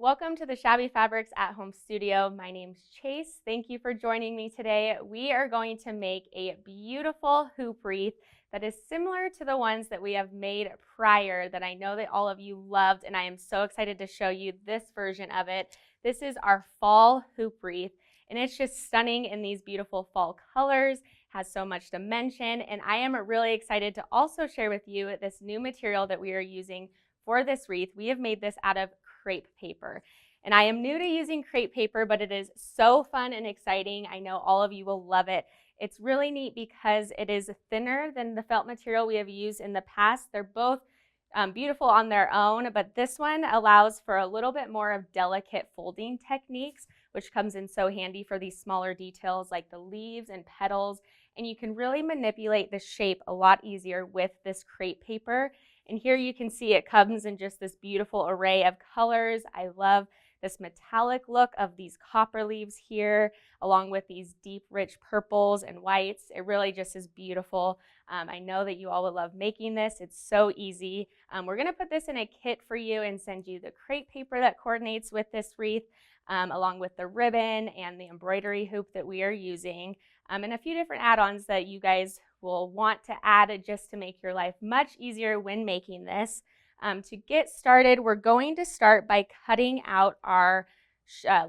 Welcome to the Shabby Fabrics at Home Studio. My name's Chase. Thank you for joining me today. We are going to make a beautiful hoop wreath that is similar to the ones that we have made prior that I know that all of you loved, and I am so excited to show you this version of it. This is our fall hoop wreath, and it's just stunning in these beautiful fall colors, has so much dimension, and I am really excited to also share with you this new material that we are using for this wreath. We have made this out of crepe paper. And I am new to using crepe paper, but it is so fun and exciting. I know all of you will love it. It's really neat because it is thinner than the felt material we have used in the past. They're both beautiful on their own, but this one allows for a little bit more of delicate folding techniques, which comes in so handy for these smaller details like the leaves and petals. And you can really manipulate the shape a lot easier with this crepe paper. And here you can see it comes in just this beautiful array of colors. I love this metallic look of these copper leaves here, along with these deep, rich purples and whites. It really just is beautiful. I know that you all will love making this. It's so easy. We're going to put this in a kit for you and send you the crepe paper that coordinates with this wreath, along with the ribbon and the embroidery hoop that we are using, and a few different add-ons that you guys will want to add just to make your life much easier when making this. To get started, we're going to start by cutting out our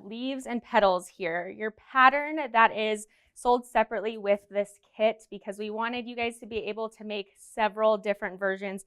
leaves and petals here. Your pattern that is sold separately with this kit, because we wanted you guys to be able to make several different versions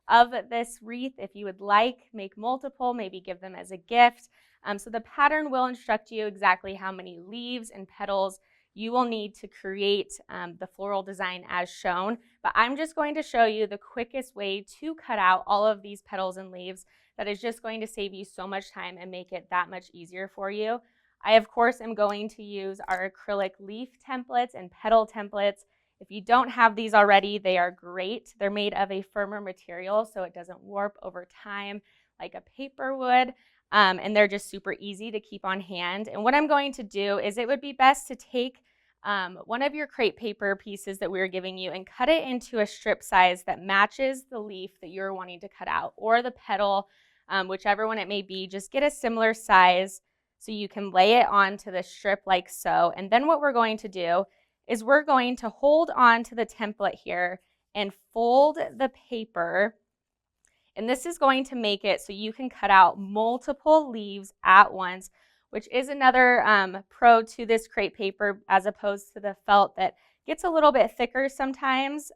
of this wreath. If you would like, make multiple, maybe give them as a gift. So the pattern will instruct you exactly how many leaves and petals you will need to create the floral design as shown, but I'm just going to show you the quickest way to cut out all of these petals and leaves that is just going to save you so much time and make it that much easier for you. I, of course, am going to use our acrylic leaf templates and petal templates. If you don't have these already, they are great. They're made of a firmer material, so it doesn't warp over time like a paper would. And they're just super easy to keep on hand. And what I'm going to do is it would be best to take one of your crepe paper pieces that we are giving you and cut it into a strip size that matches the leaf that you're wanting to cut out, or the petal, whichever one it may be. Just get a similar size so you can lay it onto the strip like so. And then what we're going to do is we're going to hold on to the template here and fold the paper. And this is going to make it so you can cut out multiple leaves at once, which is another pro to this crepe paper as opposed to the felt that gets a little bit thicker sometimes.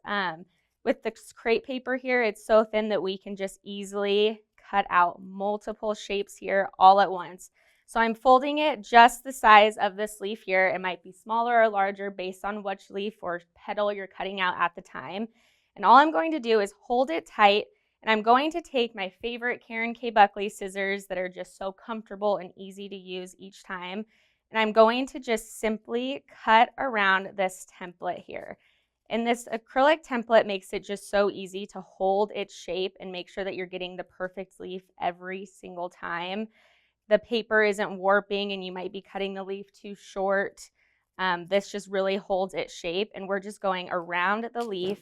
With this crepe paper here, it's so thin that we can just easily cut out multiple shapes here all at once. So I'm folding it just the size of this leaf here. It might be smaller or larger based on which leaf or petal you're cutting out at the time. And all I'm going to do is hold it tight. And I'm going to take my favorite Karen K. Buckley scissors that are just so comfortable and easy to use each time. And I'm going to just simply cut around this template here. And this acrylic template makes it just so easy to hold its shape and make sure that you're getting the perfect leaf every single time. The paper isn't warping and you might be cutting the leaf too short. This just really holds its shape, and we're just going around the leaf.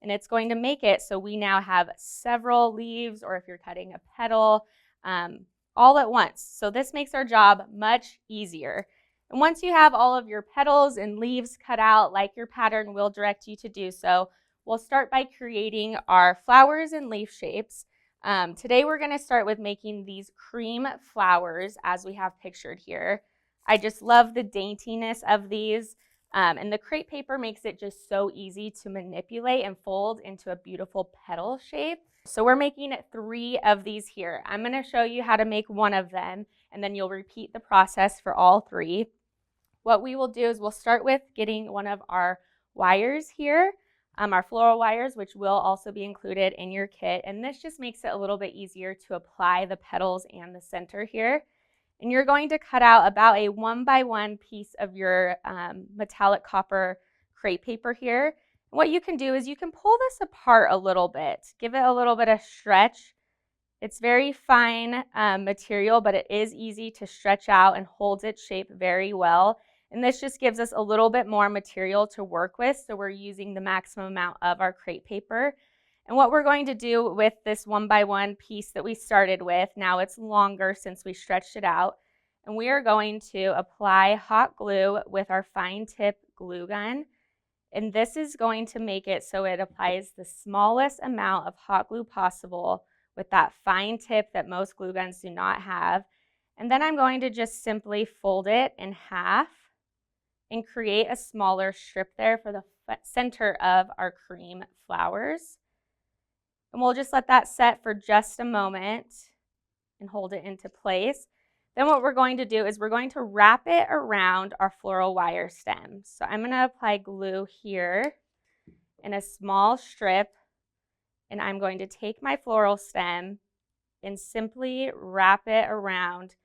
And it's going to make it so we now have several leaves, or if you're cutting a petal, all at once. So this makes our job much easier. And once you have all of your petals and leaves cut out, like your pattern will direct you to do so, we'll start by creating our flowers and leaf shapes. Today we're going to start with making these cream flowers as we have pictured here. I just love the daintiness of these. And the crepe paper makes it just so easy to manipulate and fold into a beautiful petal shape. So we're making 3 of these here. I'm going to show you how to make one of them, and then you'll repeat the process for all 3. What we will do is we'll start with getting one of our wires here, our floral wires, which will also be included in your kit. And this just makes it a little bit easier to apply the petals and the center here. And you're going to cut out about a 1x1 piece of your metallic copper crepe paper here. And what you can do is you can pull this apart a little bit, give it a little bit of stretch. It's very fine material, but it is easy to stretch out and holds its shape very well. And this just gives us a little bit more material to work with, so we're using the maximum amount of our crepe paper. And what we're going to do with this 1x1 piece that we started with, now it's longer since we stretched it out, and we are going to apply hot glue with our fine tip glue gun. And this is going to make it so it applies the smallest amount of hot glue possible with that fine tip that most glue guns do not have. And then I'm going to just simply fold it in half and create a smaller strip there for the center of our cream flowers. And we'll just let that set for just a moment and hold it into place. Then what we're going to do is we're going to wrap it around our floral wire stem. So I'm going to apply glue here in a small strip, and I'm going to take my floral stem and simply wrap it around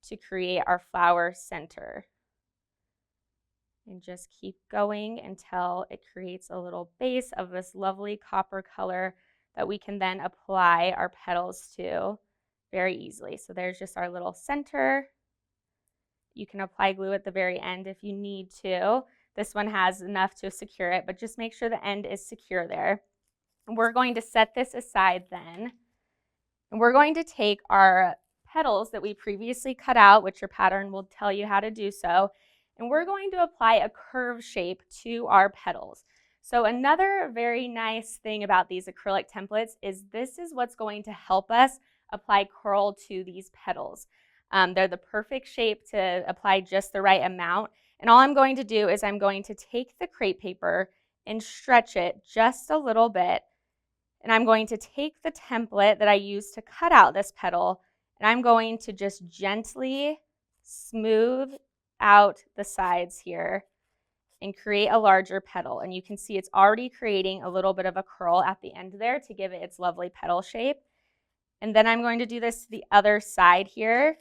to create our flower center. And just keep going until it creates a little base of this lovely copper color that we can then apply our petals to very easily. So there's just our little center. You can apply glue at the very end if you need to. This one has enough to secure it, but just make sure the end is secure there. And we're going to set this aside then. And we're going to take our petals that we previously cut out, which your pattern will tell you how to do so, and we're going to apply a curve shape to our petals. So another very nice thing about these acrylic templates is this is what's going to help us apply curl to these petals. They're the perfect shape to apply just the right amount. And all I'm going to do is I'm going to take the crepe paper and stretch it just a little bit. And I'm going to take the template that I used to cut out this petal, and I'm going to just gently smooth out the sides here and create a larger petal. And you can see it's already creating a little bit of a curl at the end there to give it its lovely petal shape. And then I'm going to do this to the other side here,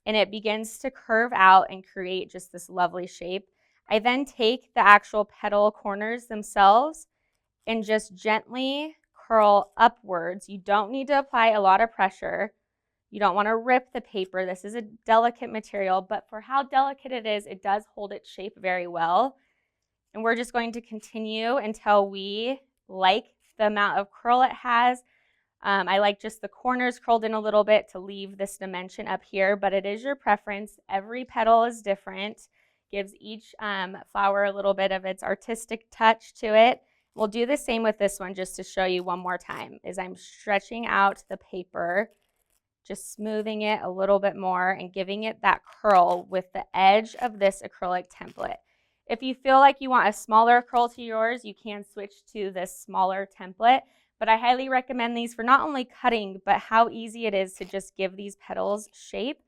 and it begins to curve out and create just this lovely shape. I then take the actual petal corners themselves and just gently curl upwards. You don't need to apply a lot of pressure. You don't want to rip the paper. This is a delicate material, but for how delicate it is, it does hold its shape very well. And we're just going to continue until we like the amount of curl it has. I like just the corners curled in a little bit to leave this dimension up here, but it is your preference. Every petal is different. Gives each flower a little bit of its artistic touch to it. We'll do the same with this one just to show you one more time. Is I'm stretching out the paper, just smoothing it a little bit more and giving it that curl with the edge of this acrylic template. If you feel like you want a smaller curl to yours, you can switch to this smaller template, but I highly recommend these for not only cutting, but how easy it is to just give these petals shape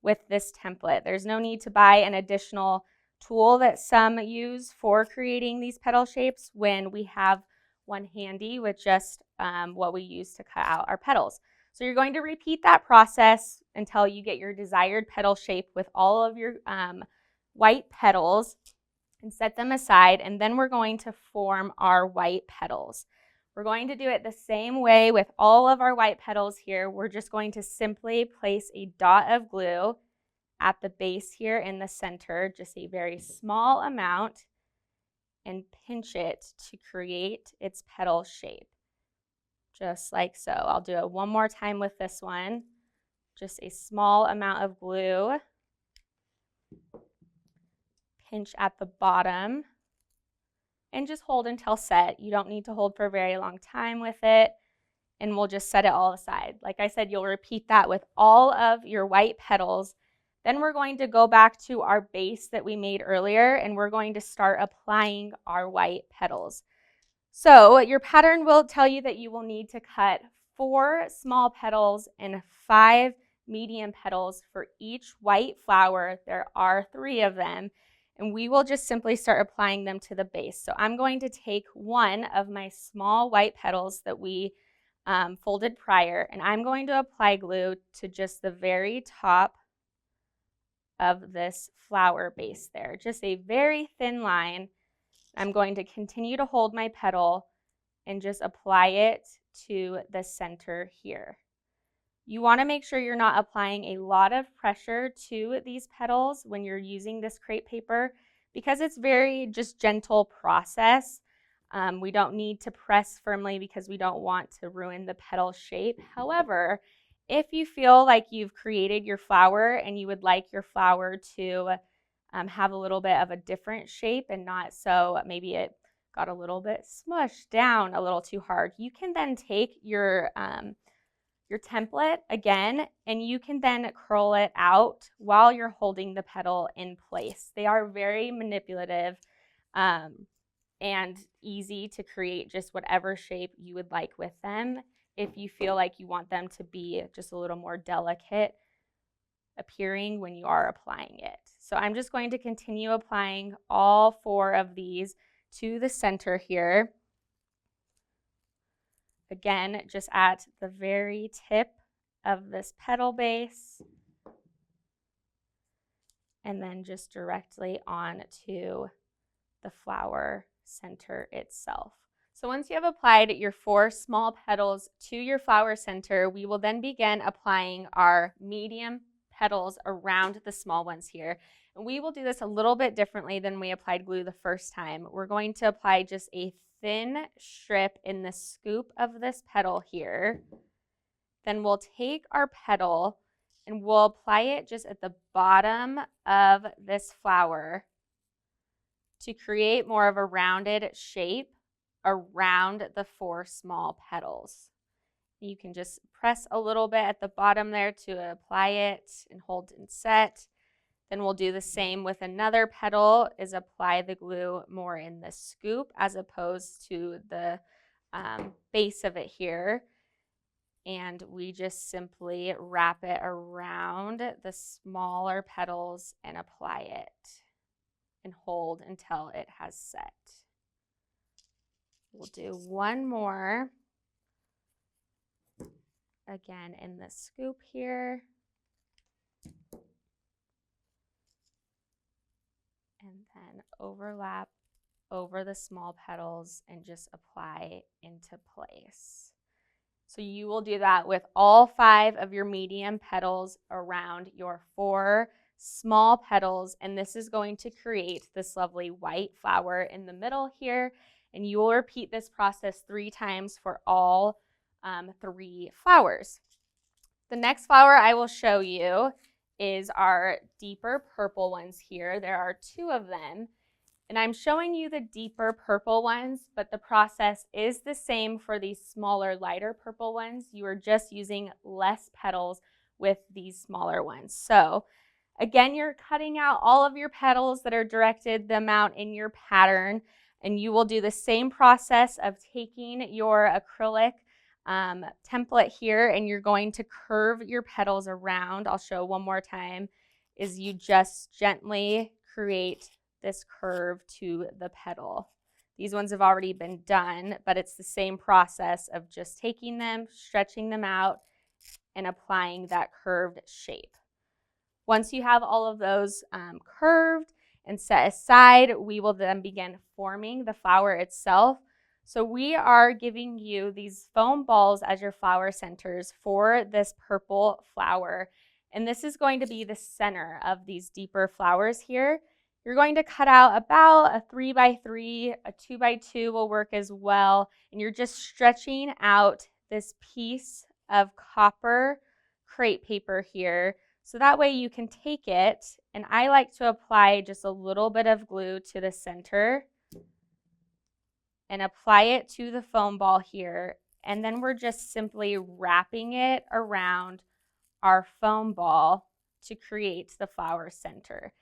with this template. There's no need to buy an additional tool that some use for creating these petal shapes when we have one handy with just what we use to cut out our petals. So you're going to repeat that process until you get your desired petal shape with all of your white petals and set them aside. And then we're going to form our white petals. We're going to do it the same way with all of our white petals here. We're just going to simply place a dot of glue at the base here in the center, just a very small amount, and pinch it to create its petal shape. Just like so. I'll do it one more time with this one. Just a small amount of glue. Pinch at the bottom and just hold until set. You don't need to hold for a very long time with it, and we'll just set it all aside. Like I said, you'll repeat that with all of your white petals. Then we're going to go back to our base that we made earlier, and we're going to start applying our white petals. So your pattern will tell you that you will need to cut 4 small petals and 5 medium petals for each white flower. There are 3 of them, and we will just simply start applying them to the base. So I'm going to take one of my small white petals that we folded prior, and I'm going to apply glue to just the very top of this flower base there. Just a very thin line. I'm going to continue to hold my petal and just apply it to the center here. You want to make sure you're not applying a lot of pressure to these petals when you're using this crepe paper because it's very just gentle process. We don't need to press firmly because we don't want to ruin the petal shape. However, if you feel like you've created your flower and you would like your flower to have a little bit of a different shape and not so maybe it got a little bit smushed down a little too hard, you can then take your template again, and you can then curl it out while you're holding the petal in place. They are very manipulative and easy to create just whatever shape you would like with them if you feel like you want them to be just a little more delicate appearing when you are applying it. So I'm just going to continue applying all 4 of these to the center here. Again, just at the very tip of this petal base, and then just directly on to the flower center itself. So once you have applied your 4 small petals to your flower center, we will then begin applying our medium petals around the small ones here. And we will do this a little bit differently than we applied glue the first time. We're going to apply just a thin strip in the scoop of this petal here. Then we'll take our petal and we'll apply it just at the bottom of this flower to create more of a rounded shape around the 4 small petals. You can just press a little bit at the bottom there to apply it and hold and set. Then we'll do the same with another petal, is apply the glue more in the scoop as opposed to the base of it here. And we just simply wrap it around the smaller petals and apply it and hold until it has set. We'll do one more, again in the scoop here. And then overlap over the small petals and just apply into place. So you will do that with all 5 of your medium petals around your 4 small petals, and this is going to create this lovely white flower in the middle here, and you will repeat this process 3 times for all 3 flowers. The next flower I will show you is our deeper purple ones here. There are 2 of them, and I'm showing you the deeper purple ones, but the process is the same for these smaller, lighter purple ones. You are just using less petals with these smaller ones. So again, you're cutting out all of your petals that are directed the amount in your pattern, and you will do the same process of taking your acrylic template here, and you're going to curve your petals around. I'll show one more time, is you just gently create this curve to the petal. These ones have already been done, but it's the same process of just taking them, stretching them out, and applying that curved shape. Once you have all of those curved and set aside, we will then begin forming the flower itself. So we are giving you these foam balls as your flower centers for this purple flower. And this is going to be the center of these deeper flowers here. You're going to cut out about a 3x3, a 2x2 will work as well. And you're just stretching out this piece of copper crepe paper here. So that way you can take it, and I like to apply just a little bit of glue to the center and apply it to the foam ball here. And then we're just simply wrapping it around our foam ball to create the flower center.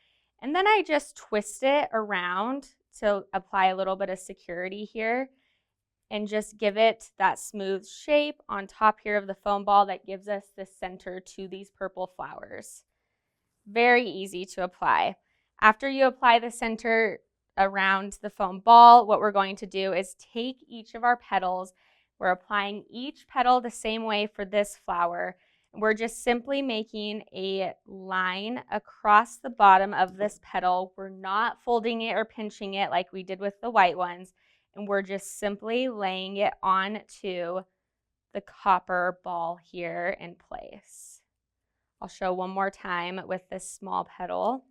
And then I just twist it around to apply a little bit of security here and just give it that smooth shape on top here of the foam ball that gives us the center to these purple flowers. Very easy to apply. After you apply the center around the foam ball, what we're going to do is take each of our petals. We're applying each petal the same way for this flower. We're just simply making a line across the bottom of this petal. We're not folding it or pinching it like we did with the white ones. And we're just simply laying it onto the copper ball here in place. I'll show one more time with this small petal.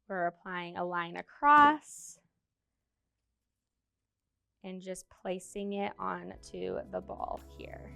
We're applying a line across and just placing it onto the ball here.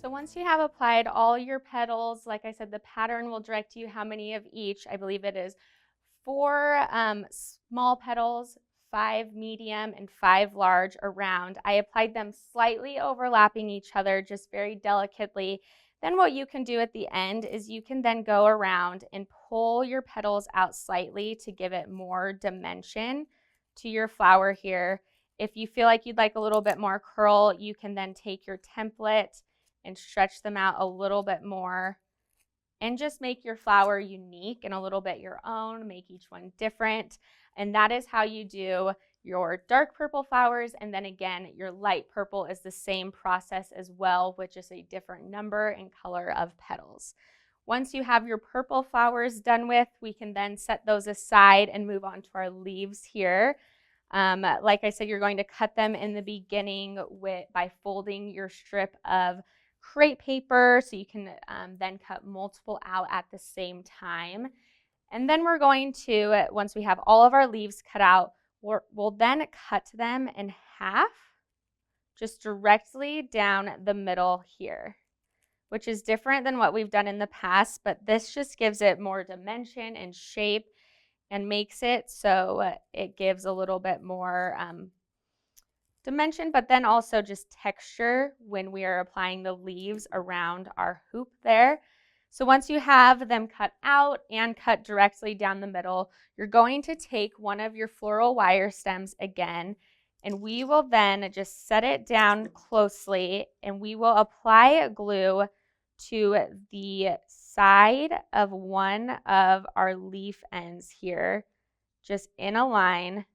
So once you have applied all your petals, like I said, the pattern will direct you how many of each. I believe it is 4 small petals, 5 medium, and 5 large around. I applied them slightly overlapping each other, just very delicately. Then what you can do at the end is you can then go around and pull your petals out slightly to give it more dimension to your flower here. If you feel like you'd like a little bit more curl, you can then take your template and stretch them out a little bit more and just make your flower unique and a little bit your own, make each one different. And that is how you do your dark purple flowers. And then again, your light purple is the same process as well, with just a different number and color of petals. Once you have your purple flowers done with, we can then set those aside and move on to our leaves here. Like I said, you're going to cut them in the beginning by folding your strip of crepe paper, so you can then cut multiple out at the same time. And then we're going to, once we have all of our leaves cut out, we'll then cut them in half, just directly down the middle here, which is different than what we've done in the past, but this just gives it more dimension and shape and makes it so it gives a little bit more dimension, but then also just texture when we are applying the leaves around our hoop there. So once you have them cut out and cut directly down the middle, you're going to take one of your floral wire stems again, and we will then just set it down closely, and we will apply glue to the side of one of our leaf ends here, just in a line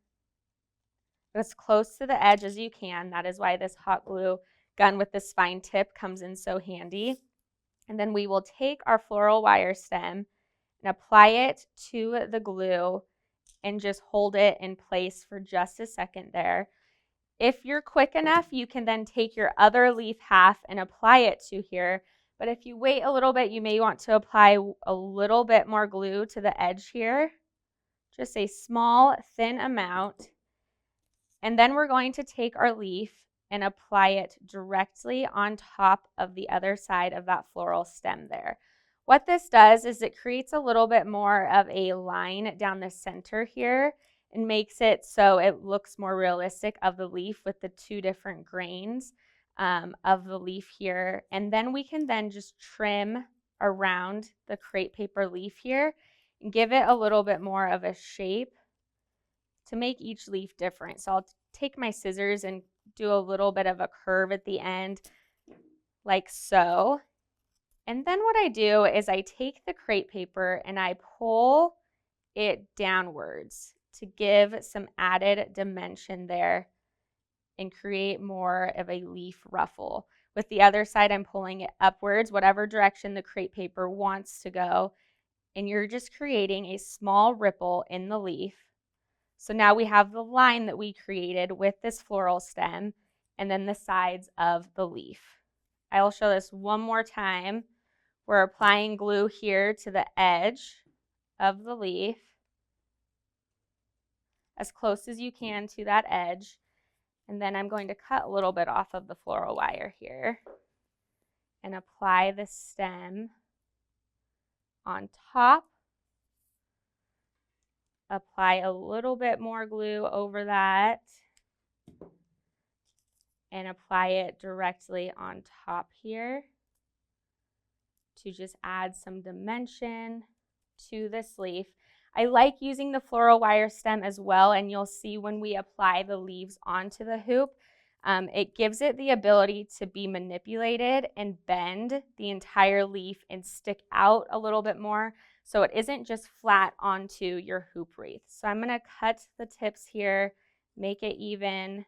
as close to the edge as you can. That is why this hot glue gun with this fine tip comes in so handy. And then we will take our floral wire stem and apply it to the glue and just hold it in place for just a second there. If you're quick enough, you can then take your other leaf half and apply it to here. But if you wait a little bit, you may want to apply a little bit more glue to the edge here. Just a small, thin amount. And then we're going to take our leaf and apply it directly on top of the other side of that floral stem there. What this does is it creates a little bit more of a line down the center here and makes it so it looks more realistic of the leaf with the 2 different grains of the leaf here. And then we can then just trim around the crepe paper leaf here and give it a little bit more of a shape to make each leaf different. So I'll take my scissors and do a little bit of a curve at the end, like so. And then what I do is I take the crepe paper and I pull it downwards to give some added dimension there and create more of a leaf ruffle. With the other side, I'm pulling it upwards, whatever direction the crepe paper wants to go. And you're just creating a small ripple in the leaf. So now we have the line that we created with this floral stem and then the sides of the leaf. I will show this one more time. We're applying glue here to the edge of the leaf, as close as you can to that edge. And then I'm going to cut a little bit off of the floral wire here and apply the stem on top. Apply a little bit more glue over that. and apply it directly on top here to just add some dimension to this leaf. I like using the floral wire stem as well, and you'll see when we apply the leaves onto the hoop, it gives it the ability to be manipulated and bend the entire leaf and stick out a little bit more, so it isn't just flat onto your hoop wreath. So I'm going to cut the tips here, make it even,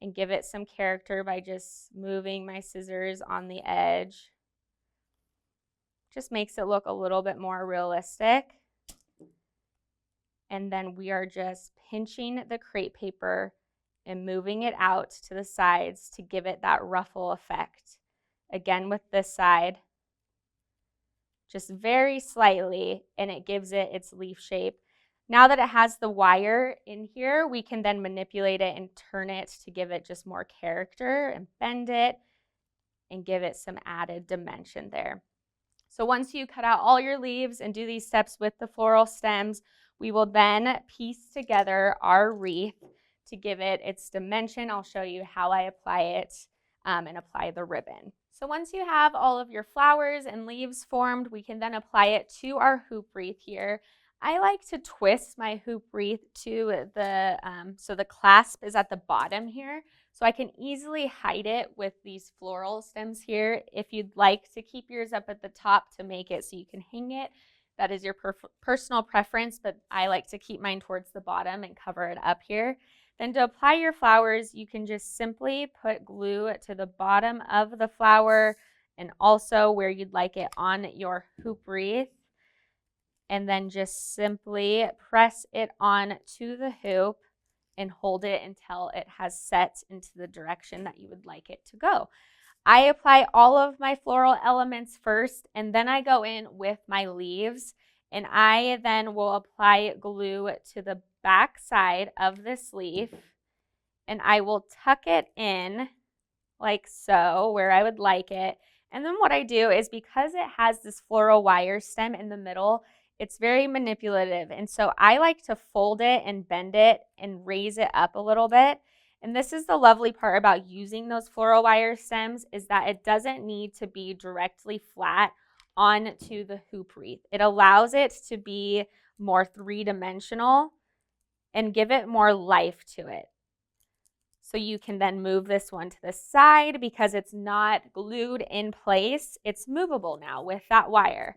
and give it some character by just moving my scissors on the edge. Just makes it look a little bit more realistic. And then we are just pinching the crepe paper and moving it out to the sides to give it that ruffle effect. Again with this side, just very slightly, and it gives it its leaf shape. Now that it has the wire in here, we can then manipulate it and turn it to give it just more character and bend it and give it some added dimension there. So once you cut out all your leaves and do these steps with the floral stems, we will then piece together our wreath to give it its dimension. I'll show you how I apply it and apply the ribbon. So once you have all of your flowers and leaves formed, we can then apply it to our hoop wreath here. I like to twist my hoop wreath to so the clasp is at the bottom here. So I can easily hide it with these floral stems here. If you'd like to keep yours up at the top to make it so you can hang it, that is your personal preference, but I like to keep mine towards the bottom and cover it up here. Then to apply your flowers, you can just simply put glue to the bottom of the flower and also where you'd like it on your hoop wreath. And then just simply press it on to the hoop and hold it until it has set into the direction that you would like it to go. I apply all of my floral elements first, and then I go in with my leaves, and I then will apply glue to the back side of this leaf, and I will tuck it in like so, where I would like it. And then what I do is, because it has this floral wire stem in the middle, it's very manipulative, and so I like to fold it and bend it and raise it up a little bit. And this is the lovely part about using those floral wire stems, is that it doesn't need to be directly flat onto the hoop wreath. It allows it to be more three-dimensional and give it more life to it. So you can then move this one to the side because it's not glued in place. It's movable now with that wire.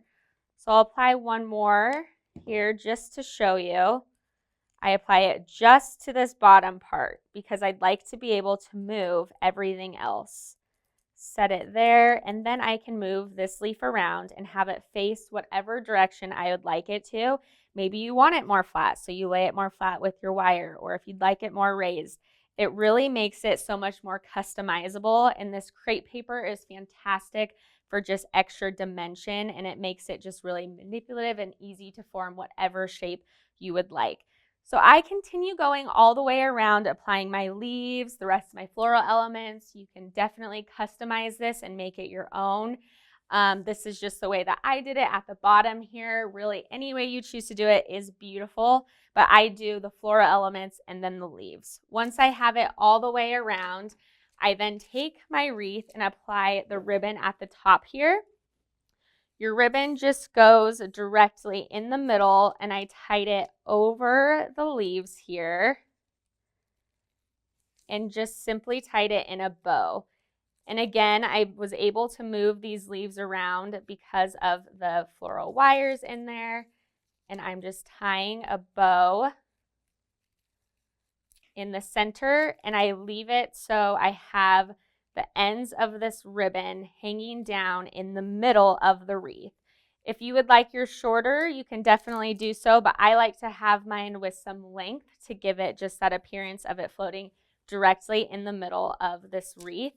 So I'll apply one more here just to show you. I apply it just to this bottom part because I'd like to be able to move everything else. Set it there, and then I can move this leaf around and have it face whatever direction I would like it to. Maybe you want it more flat, so you lay it more flat with your wire, or if you'd like it more raised. It really makes it so much more customizable, and this crepe paper is fantastic for just extra dimension, and it makes it just really manipulative and easy to form whatever shape you would like. So I continue going all the way around, applying my leaves, the rest of my floral elements. You can definitely customize this and make it your own. This is just the way that I did it at the bottom here. Really, any way you choose to do it is beautiful, but I do the floral elements and then the leaves. Once I have it all the way around, I then take my wreath and apply the ribbon at the top here. Your ribbon just goes directly in the middle, and I tied it over the leaves here and just simply tied it in a bow. And again, I was able to move these leaves around because of the floral wires in there, and I'm just tying a bow in the center, and I leave it so I have the ends of this ribbon hanging down in the middle of the wreath. If you would like yours shorter, you can definitely do so, but I like to have mine with some length to give it just that appearance of it floating directly in the middle of this wreath.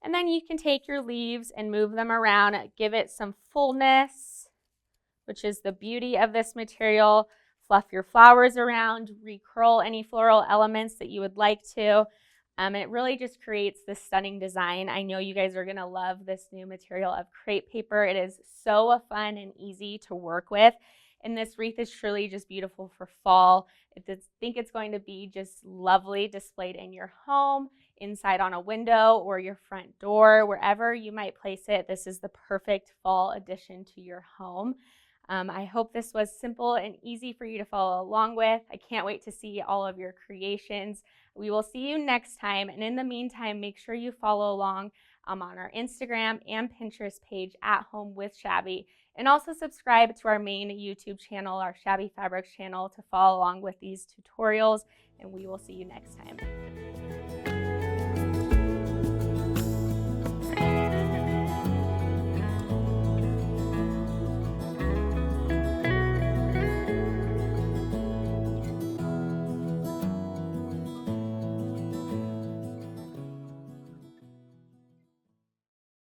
And then you can take your leaves and move them around, give it some fullness, which is the beauty of this material. Fluff your flowers around, recurl any floral elements that you would like to. It really just creates this stunning design. I know you guys are gonna love this new material of crepe paper. It is so fun and easy to work with. And this wreath is truly just beautiful for fall. I think it's going to be just lovely displayed in your home, inside on a window or your front door, wherever you might place it. This is the perfect fall addition to your home. I hope this was simple and easy for you to follow along with. I can't wait to see all of your creations. We will see you next time. And in the meantime, make sure you follow along on our Instagram and Pinterest page, At Home with Shabby. And also subscribe to our main YouTube channel, our Shabby Fabrics channel, to follow along with these tutorials. And we will see you next time.